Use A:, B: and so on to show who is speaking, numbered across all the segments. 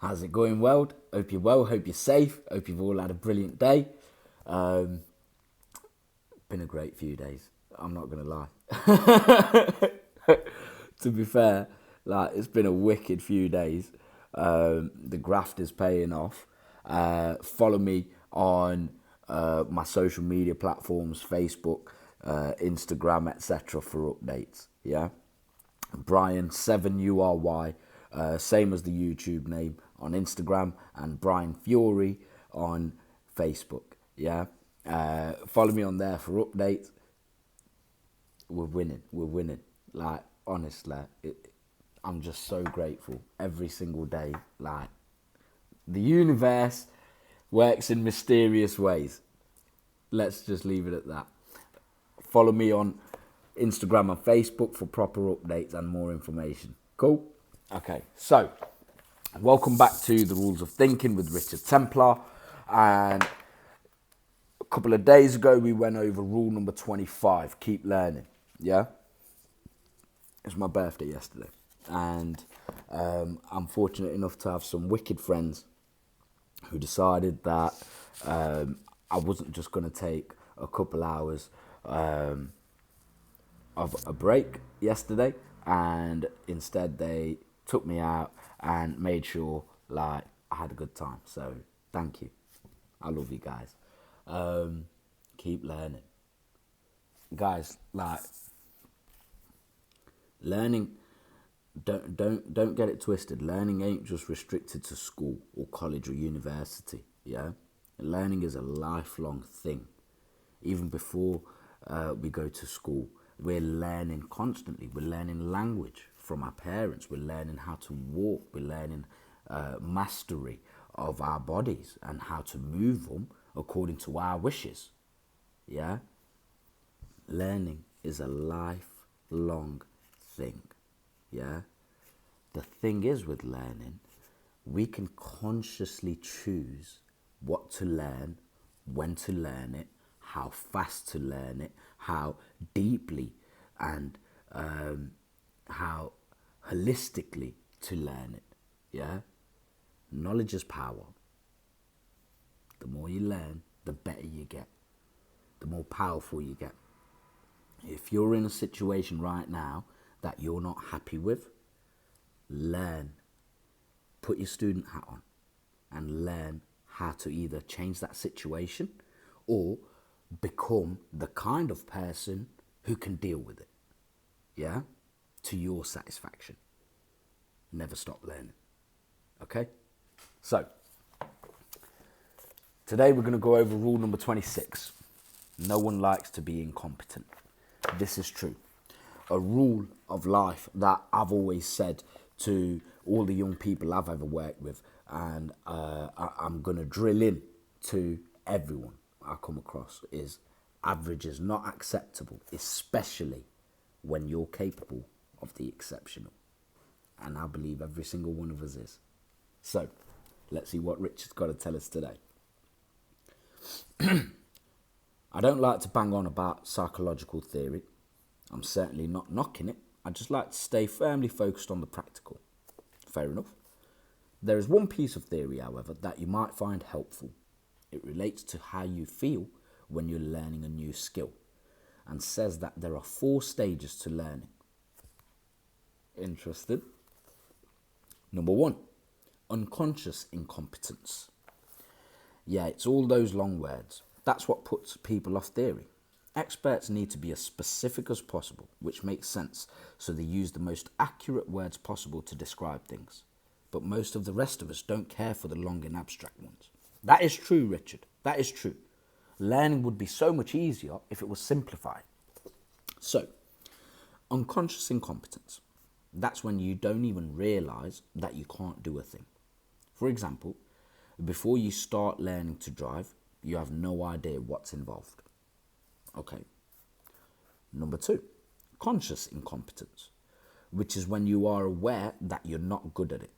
A: How's it going, world? Hope you're well, hope you're safe, hope you've all had a brilliant day. Been a great few days, I'm not going to lie. To be fair, it's been a wicked few days. The graft is paying off. Follow me on my social media platforms, Facebook, Instagram, etc. for updates, yeah? Brian7URY, same as the YouTube name on Instagram, and Brian Fury on Facebook. Yeah, follow me on there for updates. We're winning. Honestly, I'm just so grateful every single day. The universe works in mysterious ways. Let's just leave it at that. Follow me on Instagram and Facebook for proper updates and more information. Cool? Okay, so welcome back to The Rules of Thinking with Richard Templar. And a couple of days ago, we went over rule number 25, keep learning. Yeah? It was my birthday yesterday. And I'm fortunate enough to have some wicked friends who decided that I wasn't just going to take a couple hours of a break yesterday, and instead they took me out and made sure I had a good time. So thank you. I love you guys. Keep learning. Guys, learning, don't get it twisted. Learning ain't just restricted to school or college or university, yeah? Learning is a lifelong thing. Even before we go to school, we're learning constantly. We're learning language from our parents. We're learning how to walk. We're learning mastery of our bodies and how to move them according to our wishes. Yeah? Learning is a lifelong thing. Yeah? The thing is with learning, we can consciously choose what to learn, when to learn it, how fast to learn it, how deeply and how holistically to learn it. Yeah? Knowledge is power. The more you learn, the better you get, the more powerful you get. If you're in a situation right now that you're not happy with, learn. Put your student hat on and learn how to either change that situation or become the kind of person who can deal with it. Yeah? To your satisfaction. Never stop learning. Okay? So, today we're going to go over rule number 26. No one likes to be incompetent. This is true. A rule of life that I've always said to all the young people I've ever worked with, and I'm going to drill in to everyone I come across, is average is not acceptable, especially when you're capable of the exceptional. And I believe every single one of us is. So, let's see what Richard's got to tell us today. I don't like to bang on about psychological theory. I'm certainly not knocking it. I just like to stay firmly focused on the practical. Fair enough. There is one piece of theory, however, that you might find helpful. It relates to how you feel when you're learning a new skill and says that there are 4 stages to learning. Interested? Number 1, unconscious incompetence. Yeah, it's all those long words. That's what puts people off theory. Experts need to be as specific as possible, which makes sense, so they use the most accurate words possible to describe things. But most of the rest of us don't care for the long and abstract ones. That is true, Richard. That is true. Learning would be so much easier if it was simplified. So, unconscious incompetence. That's when you don't even realise that you can't do a thing. For example, before you start learning to drive, you have no idea what's involved. Okay. Number 2, conscious incompetence, which is when you are aware that you're not good at it.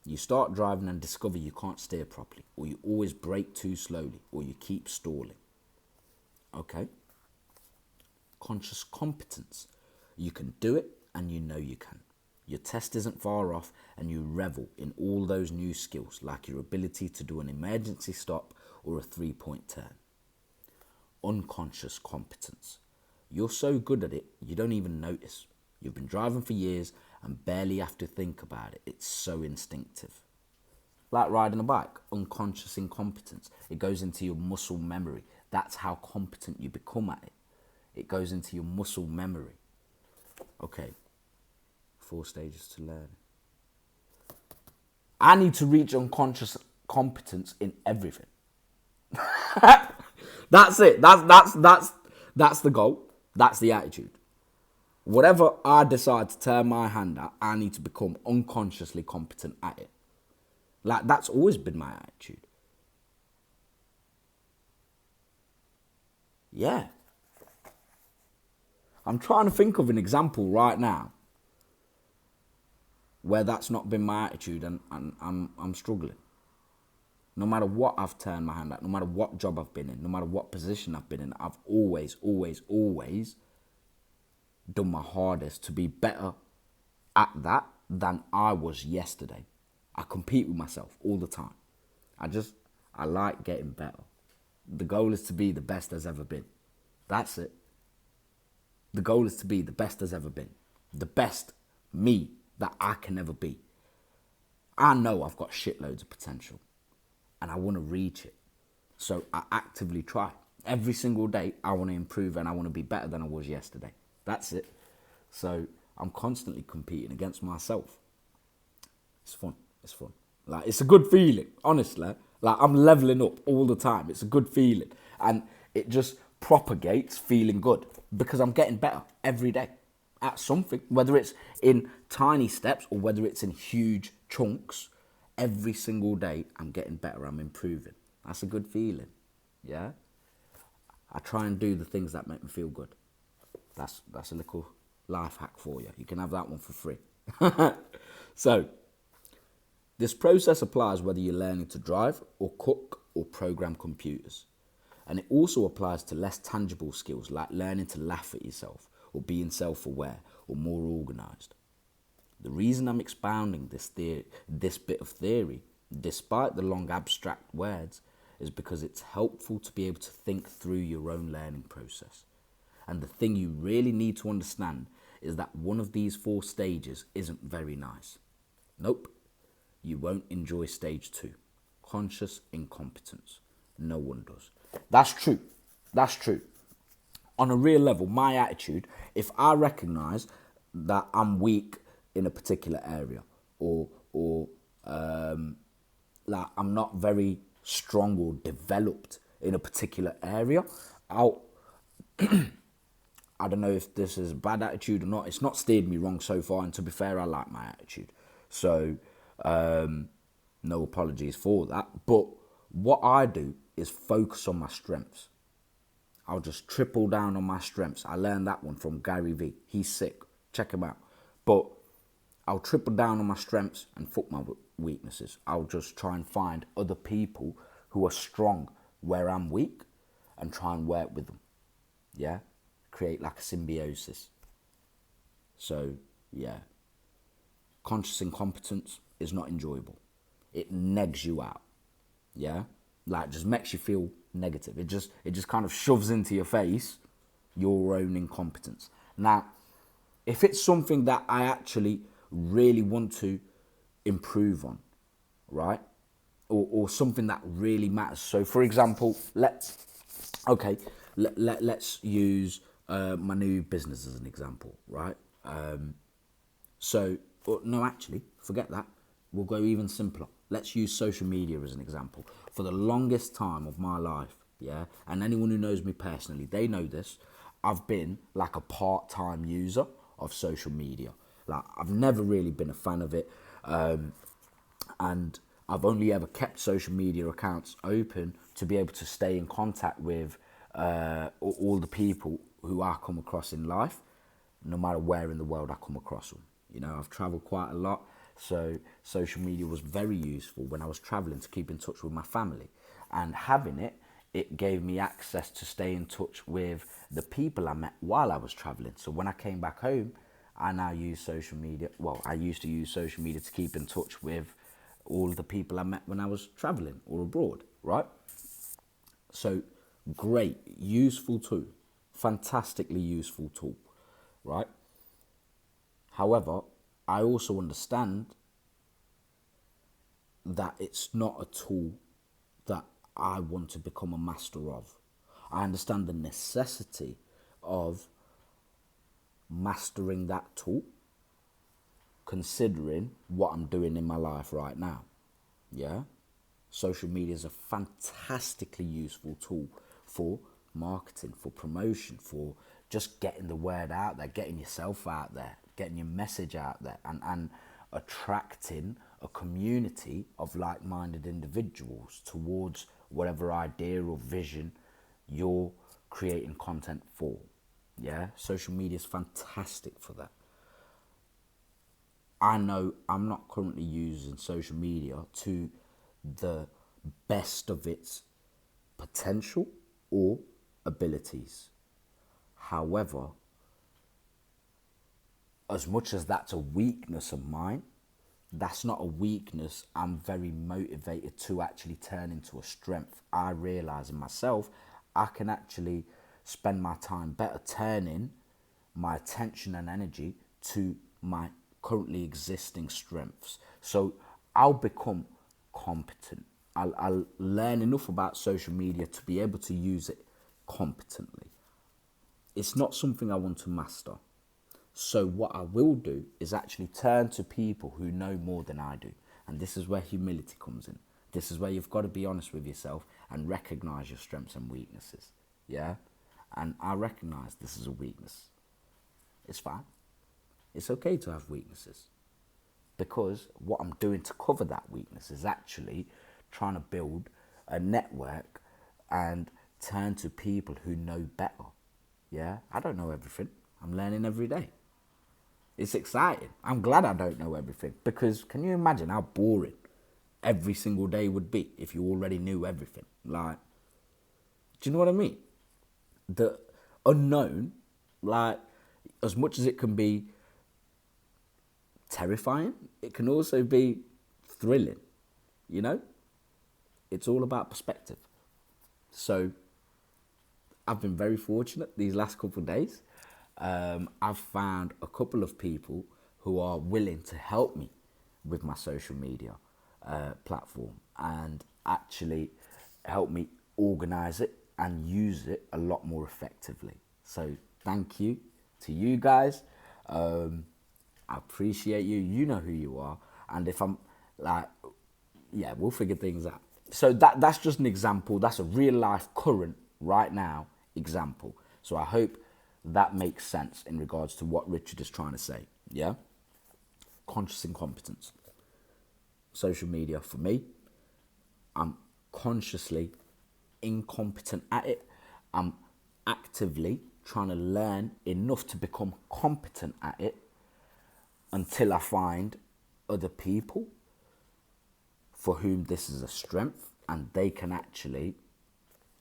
A: You start driving and discover you can't steer properly, or you always brake too slowly, or you keep stalling. Okay. Conscious competence. You can do it and you know you can. Your test isn't far off, and you revel in all those new skills, like your ability to do an emergency stop or a 3-point turn. Unconscious competence. You're so good at it, you don't even notice. You've been driving for years and barely have to think about it. It's so instinctive. Like riding a bike, unconscious incompetence. It goes into your muscle memory. That's how competent you become at it. It goes into your muscle memory. Okay, 4 stages to learn. I need to reach unconscious competence in everything. That's it. That's the goal. That's the attitude. Whatever I decide to turn my hand at, I need to become unconsciously competent at it. Like, that's always been my attitude. Yeah. I'm trying to think of an example right now where that's not been my attitude, and I'm struggling. No matter what I've turned my hand at, no matter what job I've been in, no matter what position I've been in, I've always done my hardest to be better at that than I was yesterday. I compete with myself all the time. I like getting better. The goal is to be the best there's ever been. That's it. The goal is to be the best there's ever been. The best me that I can ever be. I know I've got shitloads of potential and I want to reach it. So I actively try. Every single day I want to improve and I want to be better than I was yesterday. That's it. So I'm constantly competing against myself. It's fun. It's fun. Like, it's a good feeling, honestly. Like, I'm leveling up all the time. It's a good feeling. And it just propagates feeling good because I'm getting better every day at something, whether it's in tiny steps or whether it's in huge chunks. Every single day I'm getting better. I'm improving. That's a good feeling. Yeah. I try and do the things that make me feel good. That's a little life hack for you. You can have that one for free. So, this process applies whether you're learning to drive or cook or program computers. And it also applies to less tangible skills like learning to laugh at yourself or being self-aware or more organised. The reason I'm expounding this bit of theory, despite the long abstract words, is because it's helpful to be able to think through your own learning process. And the thing you really need to understand is that one of these 4 stages isn't very nice. Nope. You won't enjoy stage 2, conscious incompetence. No one does. That's true. That's true. On a real level, my attitude, if I recognise that I'm weak in a particular area or like I'm not very strong or developed in a particular area, I don't know if this is a bad attitude or not. It's not steered me wrong so far, and to be fair, I like my attitude. So, no apologies for that. But what I do is focus on my strengths. I'll just triple down on my strengths. I learned that one from Gary Vee. He's sick. Check him out. But I'll triple down on my strengths and fuck my weaknesses. I'll just try and find other people who are strong where I'm weak and try and work with them. Yeah? Create like a symbiosis. So, yeah. Conscious incompetence is not enjoyable. It negs you out. Yeah? Like, just makes you feel negative. It just kind of shoves into your face your own incompetence. Now, if it's something that I actually really want to improve on, right? Or something that really matters. So, for example, let's use my new business as an example, right? Forget that. We'll go even simpler. Let's use social media as an example. For the longest time of my life, yeah, and anyone who knows me personally, they know this, I've been like a part-time user of social media. Like, I've never really been a fan of it, and I've only ever kept social media accounts open to be able to stay in contact with all the people who I come across in life, no matter where in the world I come across them. You know, I've travelled quite a lot, so social media was very useful when I was travelling to keep in touch with my family. And having it gave me access to stay in touch with the people I met while I was travelling. So when I came back home, I now use social media. Well, I used to use social media to keep in touch with all the people I met when I was traveling or abroad, right? So, great, useful tool, fantastically useful tool, right? However, I also understand that it's not a tool that I want to become a master of. I understand the necessity of mastering that tool, considering what I'm doing in my life right now. Yeah? Social media is a fantastically useful tool for marketing, for promotion, for just getting the word out there, getting yourself out there, getting your message out there, and attracting a community of like-minded individuals towards whatever idea or vision you're creating content for. Yeah, social media is fantastic for that. I know I'm not currently using social media to the best of its potential or abilities. However, as much as that's a weakness of mine, that's not a weakness I'm very motivated to actually turn into a strength. I realise in myself, I can actually spend my time better turning my attention and energy to my currently existing strengths. So I'll become competent. I'll learn enough about social media to be able to use it competently. It's not something I want to master. So what I will do is actually turn to people who know more than I do. And this is where humility comes in. This is where you've got to be honest with yourself and recognize your strengths and weaknesses. Yeah? And I recognize this is a weakness. It's fine. It's okay to have weaknesses. Because what I'm doing to cover that weakness is actually trying to build a network and turn to people who know better. Yeah? I don't know everything. I'm learning every day. It's exciting. I'm glad I don't know everything, because can you imagine how boring every single day would be if you already knew everything? Like, do you know what I mean? The unknown, like, as much as it can be terrifying, it can also be thrilling, you know? It's all about perspective. So I've been very fortunate these last couple of days. I've found a couple of people who are willing to help me with my social media platform and actually help me organize it and use it a lot more effectively. So thank you to you guys. I appreciate you. You know who you are. And if I'm like, yeah, we'll figure things out. So that's just an example. That's a real life, current, right now example. So I hope that makes sense in regards to what Richard is trying to say. Yeah? Conscious incompetence. Social media, for me, I'm consciously incompetent at it. I'm actively trying to learn enough to become competent at it until I find other people for whom this is a strength and they can actually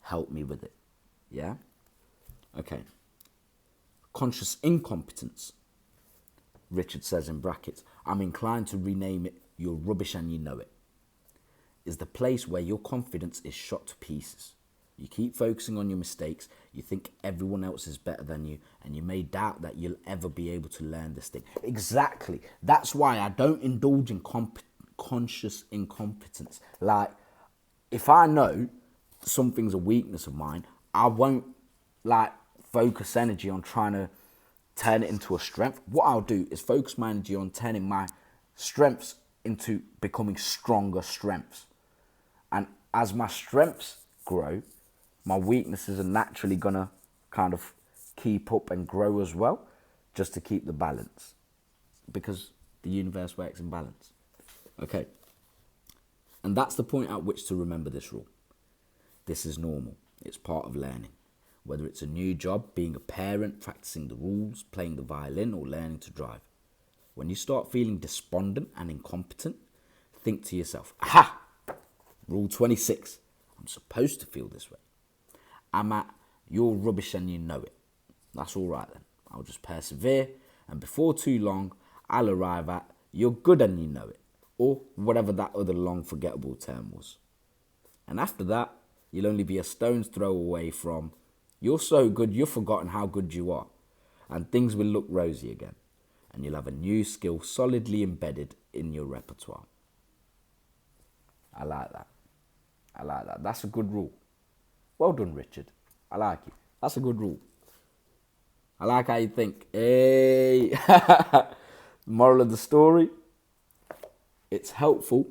A: help me with it. Yeah? Okay. Conscious incompetence. Richard says in brackets, I'm inclined to rename it "You're rubbish and you know it," is the place where your confidence is shot to pieces. You keep focusing on your mistakes, you think everyone else is better than you, and you may doubt that you'll ever be able to learn this thing. Exactly. That's why I don't indulge in conscious incompetence. Like, if I know something's a weakness of mine, I won't, like, focus energy on trying to turn it into a strength. What I'll do is focus my energy on turning my strengths into becoming stronger strengths. And as my strengths grow, my weaknesses are naturally going to kind of keep up and grow as well, just to keep the balance. Because the universe works in balance. Okay. And that's the point at which to remember this rule. This is normal. It's part of learning. Whether it's a new job, being a parent, practicing the rules, playing the violin, or learning to drive. When you start feeling despondent and incompetent, think to yourself, aha! Rule 26. I'm supposed to feel this way. I'm at "you're rubbish and you know it." That's all right then. I'll just persevere And before too long, I'll arrive at you're good and you know it, or whatever that other long forgettable term was. And after that, you'll only be a stone's throw away from you're so good you've forgotten how good you are, and things will look rosy again, and you'll have a new skill solidly embedded in your repertoire. I like that. I like that. That's a good rule. Well done, Richard. I like it. That's a good rule. I like how you think. Hey! Moral of the story, it's helpful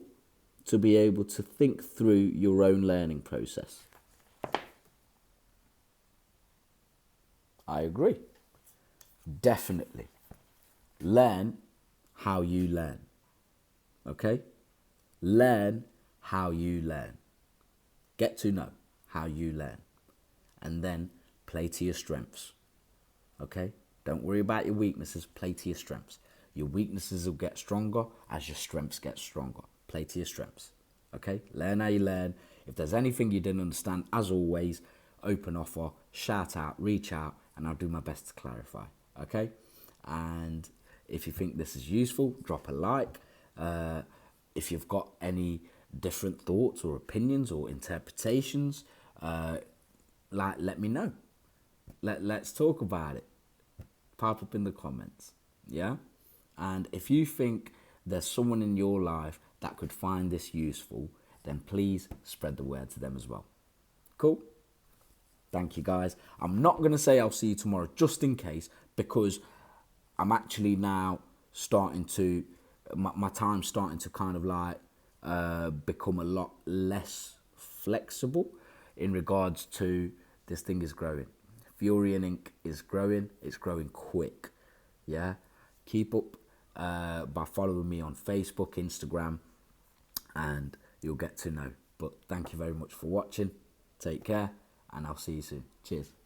A: to be able to think through your own learning process. I agree. Definitely. Learn how you learn. Okay? Learn how you learn. Get to know how you learn. And then play to your strengths. Okay? Don't worry about your weaknesses. Play to your strengths. Your weaknesses will get stronger as your strengths get stronger. Play to your strengths. Okay? Learn how you learn. If there's anything you didn't understand, as always, open offer, shout out, reach out, and I'll do my best to clarify. Okay? And if you think this is useful, drop a like. If you've got any different thoughts or opinions or interpretations, let me know. Let's talk about it. Pop up in the comments. Yeah? And if you think there's someone in your life that could find this useful, then please spread the word to them as well. Cool? Thank you, guys. I'm not going to say I'll see you tomorrow just in case, because I'm actually now starting to, my time's starting to kind of like become a lot less flexible in regards to this thing is growing. Fury and Ink is growing. It's growing quick. Yeah? Keep up by following me on Facebook, Instagram, and you'll get to know. But thank you very much for watching. Take care, and I'll see you soon. Cheers.